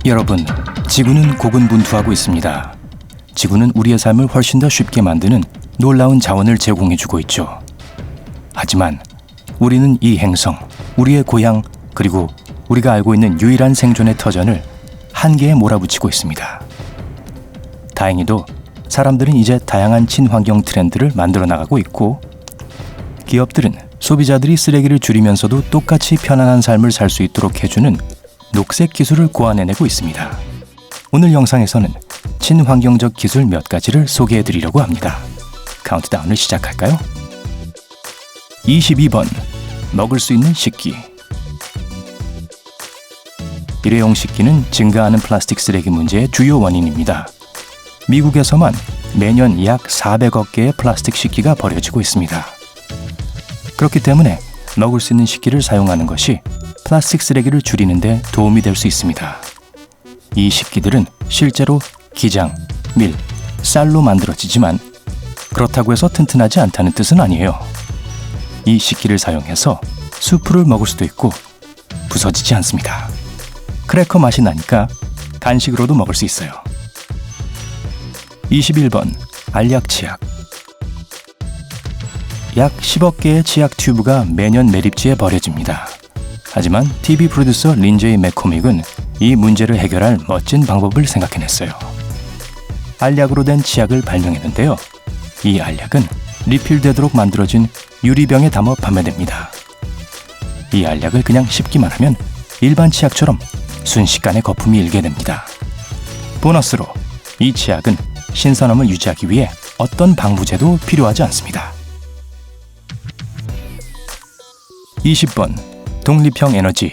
여러분, 지구는 고군분투하고 있습니다. 지구는 우리의 삶을 훨씬 더 쉽게 만드는 놀라운 자원을 제공해주고 있죠. 하지만 우리는 이 행성, 우리의 고향, 그리고 우리가 알고 있는 유일한 생존의 터전을 한계에 몰아붙이고 있습니다. 다행히도 사람들은 이제 다양한 친환경 트렌드를 만들어 나가고 있고, 기업들은 소비자들이 쓰레기를 줄이면서도 똑같이 편안한 삶을 살 수 있도록 해주는 녹색 기술을 고안해내고 있습니다. 오늘 영상에서는 친환경적 기술 몇 가지를 소개해 드리려고 합니다. 카운트다운을 시작할까요? 22번, 먹을 수 있는 식기. 일회용 식기는 증가하는 플라스틱 쓰레기 문제의 주요 원인입니다. 미국에서만 매년 약 400억 개의 플라스틱 식기가 버려지고 있습니다. 그렇기 때문에 먹을 수 있는 식기를 사용하는 것이 플라스틱 쓰레기를 줄이는 데 도움이 될 수 있습니다. 이 식기들은 실제로 기장, 밀, 쌀로 만들어지지만 그렇다고 해서 튼튼하지 않다는 뜻은 아니에요. 이 식기를 사용해서 수프를 먹을 수도 있고 부서지지 않습니다. 크래커 맛이 나니까 간식으로도 먹을 수 있어요. 21번, 알약 치약. 약 10억 개의 치약 튜브가 매년 매립지에 버려집니다. 하지만 TV 프로듀서 린제이 맥코믹은 이 문제를 해결할 멋진 방법을 생각해냈어요. 알약으로 된 치약을 발명했는데요. 이 알약은 리필되도록 만들어진 유리병에 담아 판매됩니다. 이 알약을 그냥 씹기만 하면 일반 치약처럼 순식간에 거품이 일게 됩니다. 보너스로 이 치약은 신선함을 유지하기 위해 어떤 방부제도 필요하지 않습니다. 20번, 독립형 에너지.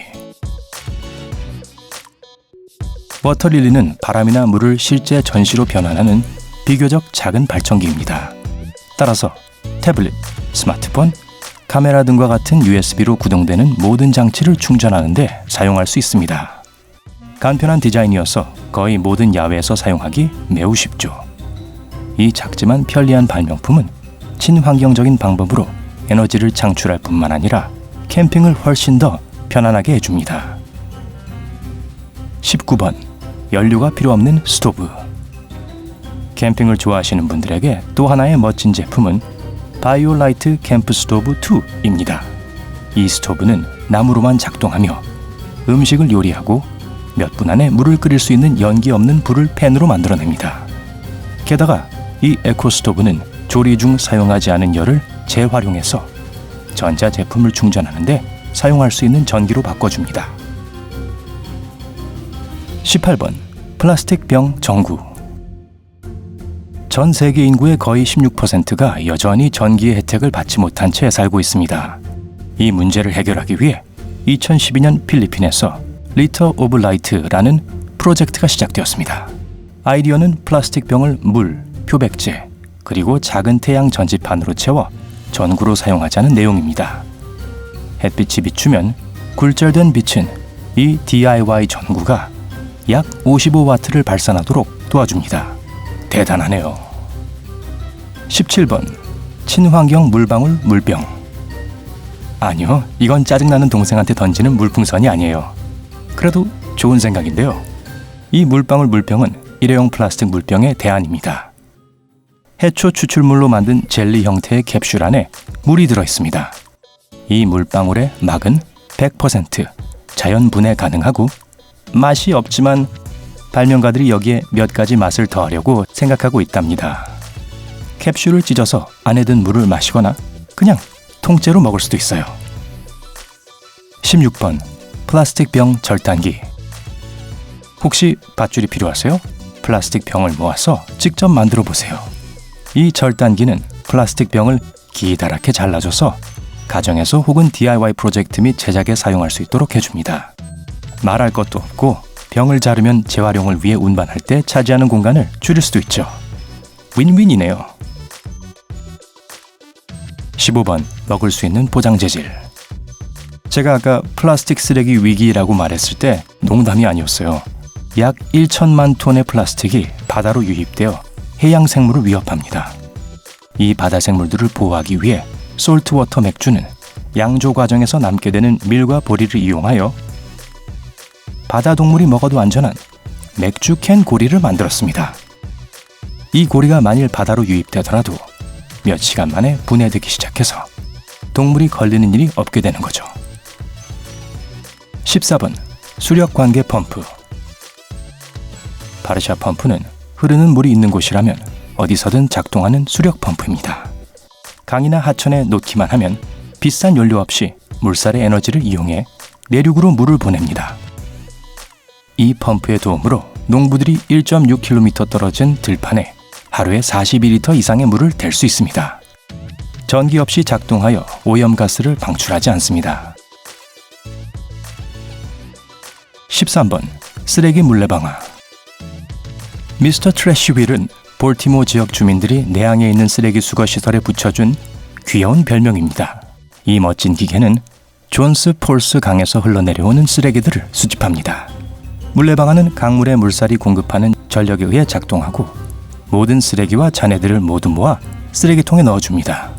워터릴리는 바람이나 물을 실제 전시로 변환하는 비교적 작은 발전기입니다. 따라서 태블릿, 스마트폰, 카메라 등과 같은 USB로 구동되는 모든 장치를 충전하는 데 사용할 수 있습니다. 간편한 디자인이어서 거의 모든 야외에서 사용하기 매우 쉽죠. 이 작지만 편리한 발명품은 친환경적인 방법으로 에너지를 창출할 뿐만 아니라 캠핑을 훨씬 더 편안하게 해줍니다. 19번, 연료가 필요 없는 스토브. 캠핑을 좋아하시는 분들에게 또 하나의 멋진 제품은 바이오라이트 캠프 스토브 2입니다. 이 스토브는 나무로만 작동하며 음식을 요리하고 몇 분 안에 물을 끓일 수 있는 연기 없는 불을 팬으로 만들어냅니다. 게다가 이 에코 스토브는 조리 중 사용하지 않은 열을 재활용해서 전자 제품을 충전하는데 사용할 수 있는 전기로 바꿔줍니다. 18번, 플라스틱 병 정구. 전 세계 인구의 거의 16%가 여전히 전기의 혜택을 받지 못한 채 살고 있습니다. 이 문제를 해결하기 위해 2012년 필리핀에서 리터 오브 라이트라는 프로젝트가 시작되었습니다. 아이디어는 플라스틱 병을 물, 표백제, 그리고 작은 태양 전지판으로 채워 전구로 사용하자는 내용입니다. 햇빛이 비추면 굴절된 빛은 이 DIY 전구가 약 55W를 발산하도록 도와줍니다. 대단하네요. 17번, 친환경 물방울 물병. 아니요, 이건 짜증나는 동생한테 던지는 물풍선이 아니에요. 그래도 좋은 생각인데요. 이 물방울 물병은 일회용 플라스틱 물병의 대안입니다. 해초 추출물로 만든 젤리 형태의 캡슐 안에 물이 들어있습니다. 이 물방울의 막은 100% 자연 분해 가능하고 맛이 없지만 발명가들이 여기에 몇 가지 맛을 더하려고 생각하고 있답니다. 캡슐을 찢어서 안에 든 물을 마시거나 그냥 통째로 먹을 수도 있어요. 16번, 플라스틱 병 절단기. 혹시 밧줄이 필요하세요? 플라스틱 병을 모아서 직접 만들어 보세요. 이 절단기는 플라스틱 병을 기다랗게 잘라줘서 가정에서 혹은 DIY 프로젝트 및 제작에 사용할 수 있도록 해줍니다. 말할 것도 없고 병을 자르면 재활용을 위해 운반할 때 차지하는 공간을 줄일 수도 있죠. 윈윈이네요. 15번, 먹을 수 있는 포장 재질. 제가 아까 플라스틱 쓰레기 위기라고 말했을 때 농담이 아니었어요. 약 1천만 톤의 플라스틱이 바다로 유입되어 해양 생물을 위협합니다. 이 바다 생물들을 보호하기 위해 솔트워터 맥주는 양조 과정에서 남게 되는 밀과 보리를 이용하여 바다 동물이 먹어도 안전한 맥주캔 고리를 만들었습니다. 이 고리가 만일 바다로 유입되더라도 몇 시간 만에 분해되기 시작해서 동물이 걸리는 일이 없게 되는 거죠. 14번 수력관계 펌프. 바르샤 펌프는 흐르는 물이 있는 곳이라면 어디서든 작동하는 수력 펌프입니다. 강이나 하천에 놓기만 하면 비싼 연료 없이 물살의 에너지를 이용해 내륙으로 물을 보냅니다. 이 펌프의 도움으로 농부들이 1.6km 떨어진 들판에 하루에 42리터 이상의 물을 댈 수 있습니다. 전기 없이 작동하여 오염가스를 방출하지 않습니다. 13번 쓰레기 물레방아. 미스터 트래쉬 휠은 볼티모어 지역 주민들이 내항에 있는 쓰레기 수거 시설에 붙여준 귀여운 별명입니다. 이 멋진 기계는 존스 폴스 강에서 흘러내려오는 쓰레기들을 수집합니다. 물레방아는 강물에 물살이 공급하는 전력에 의해 작동하고 모든 쓰레기와 잔해들을 모두 모아 쓰레기통에 넣어줍니다.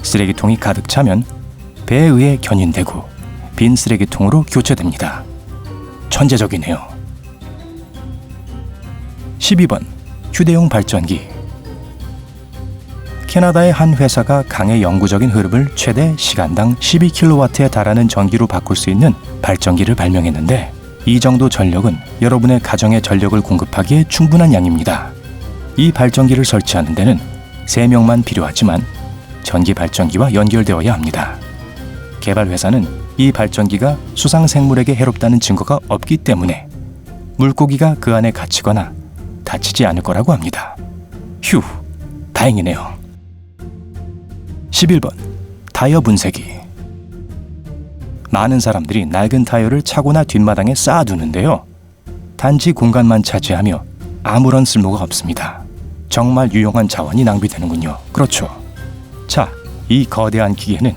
쓰레기통이 가득 차면 배에 의해 견인되고 빈 쓰레기통으로 교체됩니다. 천재적이네요. 12번 휴대용 발전기. 캐나다의 한 회사가 강의 영구적인 흐름을 최대 시간당 12kW에 달하는 전기로 바꿀 수 있는 발전기를 발명했는데 이 정도 전력은 여러분의 가정에 전력을 공급하기에 충분한 양입니다. 이 발전기를 설치하는 데는 3명만 필요하지만 전기 발전기와 연결되어야 합니다. 개발 회사는 이 발전기가 수상 생물에게 해롭다는 증거가 없기 때문에 물고기가 그 안에 갇히거나 다치지 않을 거라고 합니다. 휴, 다행이네요. 11번 타이어 분쇄기. 많은 사람들이 낡은 타이어를 차고나 뒷마당에 쌓아두는데요. 단지 공간만 차지하며 아무런 쓸모가 없습니다. 정말 유용한 자원이 낭비되는군요. 그렇죠. 자, 이 거대한 기계는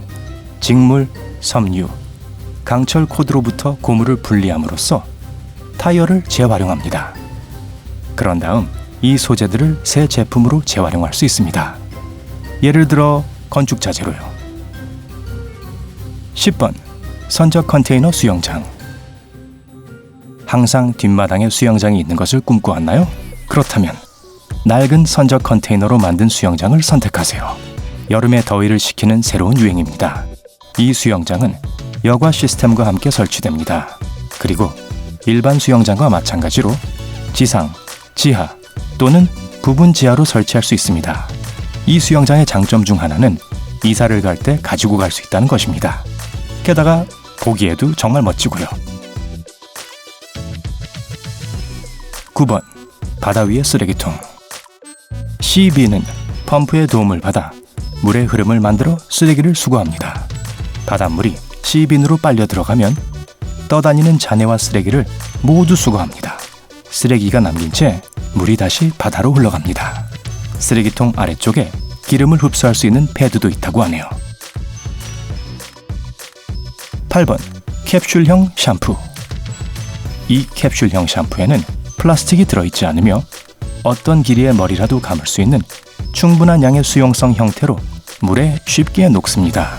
직물, 섬유, 강철 코드로부터 고무를 분리함으로써 타이어를 재활용합니다. 그런 다음 이 소재들을 새 제품으로 재활용할 수 있습니다. 예를 들어 건축 자재로요. 10번 선적 컨테이너 수영장. 항상 뒷마당에 수영장이 있는 것을 꿈꿔왔나요? 그렇다면 낡은 선적 컨테이너로 만든 수영장을 선택하세요. 여름의 더위를 식히는 새로운 유행입니다. 이 수영장은 여과 시스템과 함께 설치됩니다. 그리고 일반 수영장과 마찬가지로 지상, 지하 또는 부분 지하로 설치할 수 있습니다. 이 수영장의 장점 중 하나는 이사를 갈 때 가지고 갈 수 있다는 것입니다. 게다가 보기에도 정말 멋지고요. 9번 바다 위의 쓰레기통. CB는 펌프의 도움을 받아 물의 흐름을 만들어 쓰레기를 수거합니다. 바닷물이 CB으로 빨려 들어가면 떠다니는 잔해와 쓰레기를 모두 수거합니다. 쓰레기가 남긴 채 물이 다시 바다로 흘러갑니다. 쓰레기통 아래쪽에 기름을 흡수할 수 있는 패드도 있다고 하네요. 8번 캡슐형 샴푸. 이 캡슐형 샴푸에는 플라스틱이 들어있지 않으며 어떤 길이의 머리라도 감을 수 있는 충분한 양의 수용성 형태로 물에 쉽게 녹습니다.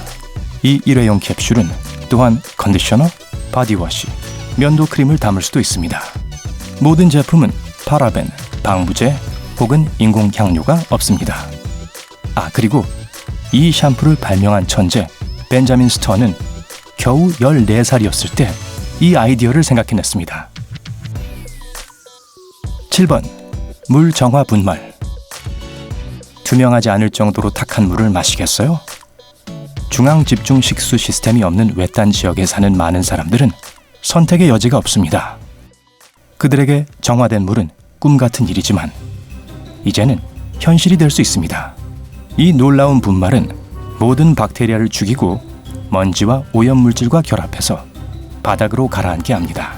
이 일회용 캡슐은 또한 컨디셔너, 바디워시, 면도 크림을 담을 수도 있습니다. 모든 제품은 파라벤, 방부제 혹은 인공 향료가 없습니다. 그리고 이 샴푸를 발명한 천재 벤자민 스턴은 겨우 14살이었을 때 이 아이디어를 생각해냈습니다. 7번 물 정화 분말. 투명하지 않을 정도로 탁한 물을 마시겠어요? 중앙 집중 식수 시스템이 없는 외딴 지역에 사는 많은 사람들은 선택의 여지가 없습니다. 그들에게 정화된 물은 꿈 같은 일이지만 이제는 현실이 될 수 있습니다. 이 놀라운 분말은 모든 박테리아를 죽이고 먼지와 오염물질과 결합해서 바닥으로 가라앉게 합니다.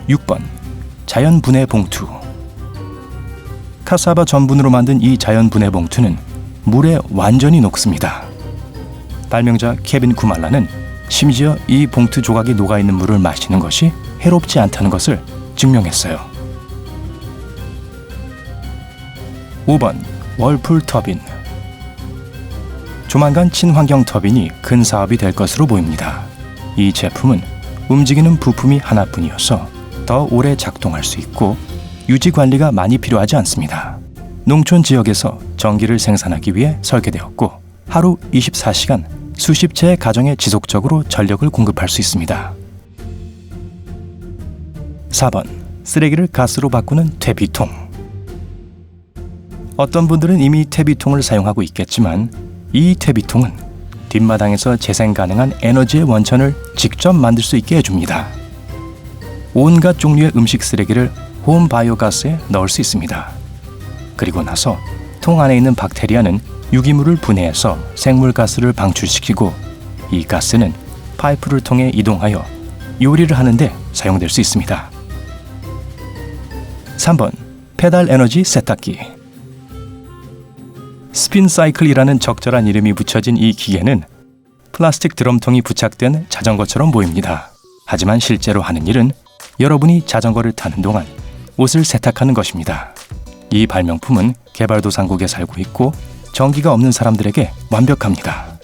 6번 자연 분해 봉투. 카사바 전분으로 만든 이 자연 분해 봉투는 물에 완전히 녹습니다. 발명자 케빈 쿠말라는 심지어 이 봉투 조각이 녹아있는 물을 마시는 것이 해롭지 않다는 것을 증명했어요. 5번 월풀 터빈. 조만간 친환경 터빈이 큰 사업이 될 것으로 보입니다. 이 제품은 움직이는 부품이 하나뿐이어서 더 오래 작동할 수 있고 유지 관리가 많이 필요하지 않습니다. 농촌 지역에서 전기를 생산하기 위해 설계되었고 하루 24시간 수십 채의 가정에 지속적으로 전력을 공급할 수 있습니다. 4번. 쓰레기를 가스로 바꾸는 퇴비통. 어떤 분들은 이미 퇴비통을 사용하고 있겠지만 이 퇴비통은 뒷마당에서 재생 가능한 에너지의 원천을 직접 만들 수 있게 해줍니다. 온갖 종류의 음식 쓰레기를 홈 바이오가스에 넣을 수 있습니다. 그리고 나서 통 안에 있는 박테리아는 유기물을 분해해서 생물가스를 방출시키고 이 가스는 파이프를 통해 이동하여 요리를 하는데 사용될 수 있습니다. 3번. 페달 에너지 세탁기. 스핀 사이클이라는 적절한 이름이 붙여진 이 기계는 플라스틱 드럼통이 부착된 자전거처럼 보입니다. 하지만 실제로 하는 일은 여러분이 자전거를 타는 동안 옷을 세탁하는 것입니다. 이 발명품은 개발도상국에 살고 있고 전기가 없는 사람들에게 완벽합니다.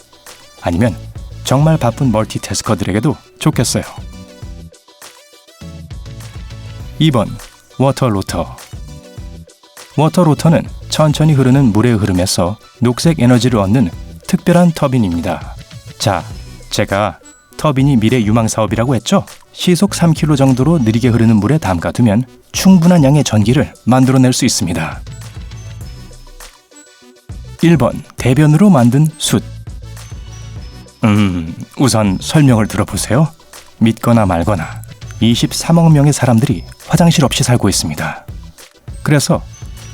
아니면 정말 바쁜 멀티태스커들에게도 좋겠어요. 2번. 워터로터. 워터로터는 천천히 흐르는 물의 흐름에서 녹색 에너지를 얻는 특별한 터빈입니다. 자, 제가 터빈이 미래 유망 사업이라고 했죠? 시속 3km 정도로 느리게 흐르는 물에 담가두면 충분한 양의 전기를 만들어낼 수 있습니다. 1번. 대변으로 만든 숯. 우선 설명을 들어보세요. 믿거나 말거나 23억 명의 사람들이 화장실 없이 살고 있습니다. 그래서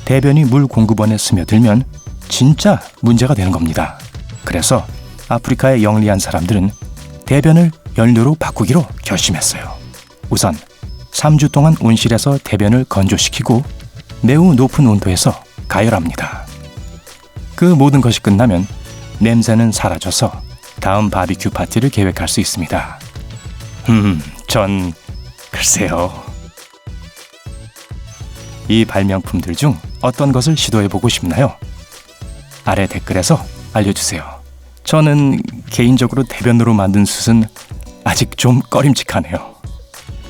대변이 물 공급원에 스며들면 진짜 문제가 되는 겁니다. 그래서 아프리카의 영리한 사람들은 대변을 연료로 바꾸기로 결심했어요. 우선 3주 동안 온실에서 대변을 건조시키고 매우 높은 온도에서 가열합니다. 그 모든 것이 끝나면 냄새는 사라져서 다음 바비큐 파티를 계획할 수 있습니다. 전 글쎄요. 이 발명품들 중 어떤 것을 시도해보고 싶나요? 아래 댓글에서 알려주세요. 저는 개인적으로 대변으로 만든 숯은 아직 좀 꺼림칙하네요.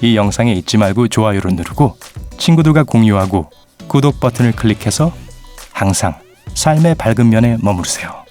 이 영상에 잊지 말고 좋아요를 누르고 친구들과 공유하고 구독 버튼을 클릭해서 항상 삶의 밝은 면에 머무르세요.